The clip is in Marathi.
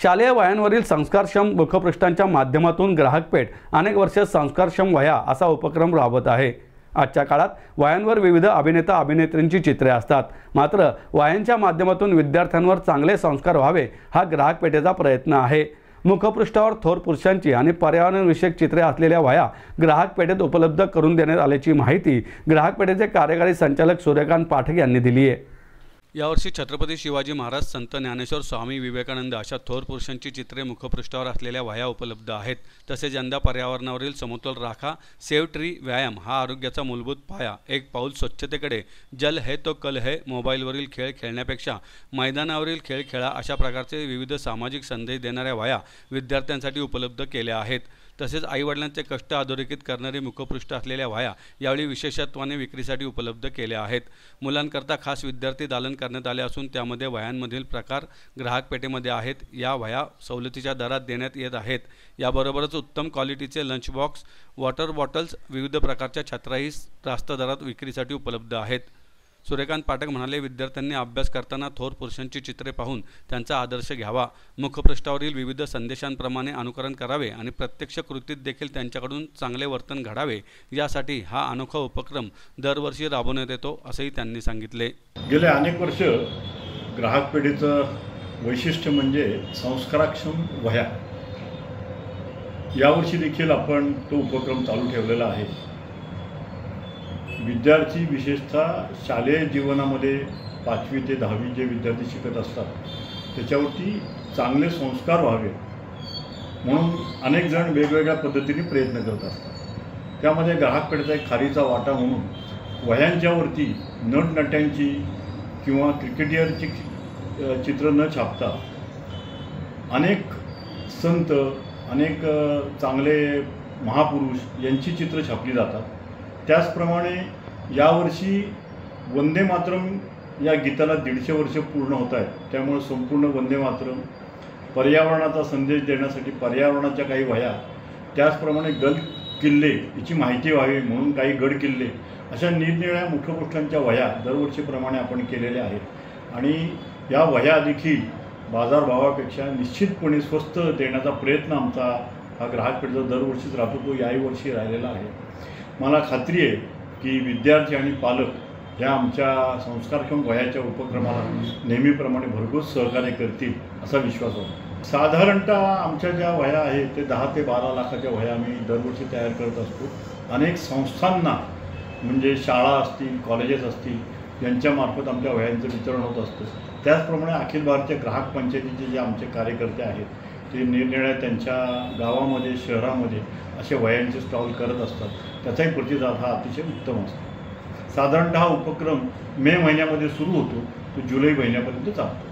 शालेय वयांवरील संस्कारक्षम मुखपृष्ठांच्या माध्यमातून ग्राहकपेठ अनेक वर्ष संस्कारक्षम वह्या असा उपक्रम राबवत आहे। आजच्या काळात वह्यांवर विविध अभिनेता अभिनेत्रींची चित्रे असतात, मात्र वह्यांच्या माध्यमातून विद्यार्थ्यांवर चांगले संस्कार व्हावे हा ग्राहकपेठेचा प्रयत्न आहे। मुखपृष्ठावर थोर पुरुषांची आणि पर्यावरणविषयक चित्रे असलेल्या वह्या ग्राहकपेठेत उपलब्ध करून देण्यात आल्याची माहिती ग्राहकपेठेचे कार्यकारी संचालक सूर्यकांत पाठक यांनी दिली आहे। यावर्षी छत्रपती शिवाजी महाराज, संत ज्ञानेश्वर, स्वामी विवेकानंद अशा थोर पुरुषांची चित्रे मुखपृष्ठावर असलेल्या वह्या उपलब्ध आहेत। तसेच यंदा पर्यावरणावरील समतोल राखा, सेव्ह ट्री, व्यायाम हा आरोग्याचा मूलभूत पाया, एक पाऊल स्वच्छतेकडे, जल है तो कल है, मोबाईलवरील खेळ खेळण्यापेक्षा मैदानावरील खेळ खेळा अशा प्रकारचे विविध सामाजिक संदेश देणाऱ्या वह्या विद्यार्थ्यांसाठी उपलब्ध केल्या आहेत। तसेच आईवडिलांचे कष्ट अधोरेखित करणारे मुखपृष्ठ असलेल्या वह्या यावेळी विशेषत्वाने विक्रीसाठी उपलब्ध केल्या आहेत। मुलांकरता खास विद्यार्थी दालन करण्यात आले असून त्यामध्ये वह्यांमधील प्रकार ग्राहकपेठेमध्ये आहेत। या वह्या सवलतीच्या दरात देण्यात येत आहेत। याबरोबरच उत्तम क्वालिटीचे लंच बॉक्स, वॉटर बॉटल्स, विविध प्रकारच्या छत्राही रास्त दरात विक्रीसाठी उपलब्ध आहेत। सूर्यकांत पाठक म्हणाले, विद्यार्थ्यांनी अभ्यास करताना थोर पुरुषांची चित्रे पाहून त्यांचा आदर्श घ्यावा, मुखपृष्ठावरील विविध संदेशांप्रमाणे अनुकरण करावे आणि प्रत्यक्ष कृतीत देखील त्यांच्याकडून चांगले वर्तन घडावे, यासाठी हा अनोखा उपक्रम दरवर्षी राबवण्यात येतो असंही त्यांनी सांगितले। गेले अनेक वर्ष ग्राहकपेठेचं वैशिष्ट्य म्हणजे संस्कारक्षम वह्या। यावर्षी देखील आपण तो उपक्रम चालू ठेवलेला आहे। विद्यार्थी विशेषतः शालेय जीवनामध्ये 5वी ते 10वी जे विद्यार्थी शिकत असतात त्याच्यावरती चांगले संस्कार व्हावे म्हणून अनेक जण वेगवेगळ्या पद्धतीने प्रयत्न करत असतात। त्यामध्ये ग्राहकपेठेचा एक खारीचा वाटा म्हणून वह्यांच्यावरती नटनट्यांची किंवा क्रिकेटियरची चित्र न छापता अनेक संत, अनेक चांगले महापुरुष यांची चित्र छापली जातात। त्याचप्रमाणे यावर्षी वंदे मातरम या गीताला 150 वर्ष पूर्ण होत आहेत, त्यामुळे संपूर्ण वंदे मातरम, पर्यावरणाचा संदेश देण्यासाठी पर्यावरणाच्या काही वह्या, त्याचप्रमाणे गड किल्ले याची माहिती व्हावी म्हणून काही गड किल्ले अशा निरनिराळ्या मुखपृष्ठांच्या वह्या दरवर्षीप्रमाणे आपण केलेल्या आहेत आणि या वह्या देखील बाजारभावापेक्षा निश्चितपणे स्वस्त देण्याचा प्रयत्न आमचा हा ग्राहकपेठेचा दरवर्षीच राहतो, तो याही वर्षी राहिलेला आहे। मला खात्री आहे की विद्यार्थी आणि पालक या आमच्या संस्कारक्षम वह्याच्या उपक्रमाला नेहमीप्रमाणे भरघोस सहकार्य करतील असा विश्वास आहे। साधारणतः आमच्या ज्या वह्या आहेत ते 10 ते 12 लाखाच्या वह्या आम्ही दरवर्षी तयार करत असतो। अनेक संस्थांना म्हणजे शाळा असतील, कॉलेजेस असतील यांच्यामार्फत आमच्या वह्यांचं वितरण होत असतं। त्याचप्रमाणे अखिल भारतीय ग्राहक पंचायतीचे जे आमचे कार्यकर्ते आहेत ते निरनिराळ्या त्यांच्या गावामध्ये, शहरामध्ये असे वह्यांचे स्टॉल करत असतात। त्याचाही प्रतिसाद हा अतिशय उत्तम असतो। साधारणतः हा उपक्रम मे महिन्यामध्ये सुरू होतो, तो जुलै महिन्यापर्यंत चालतो।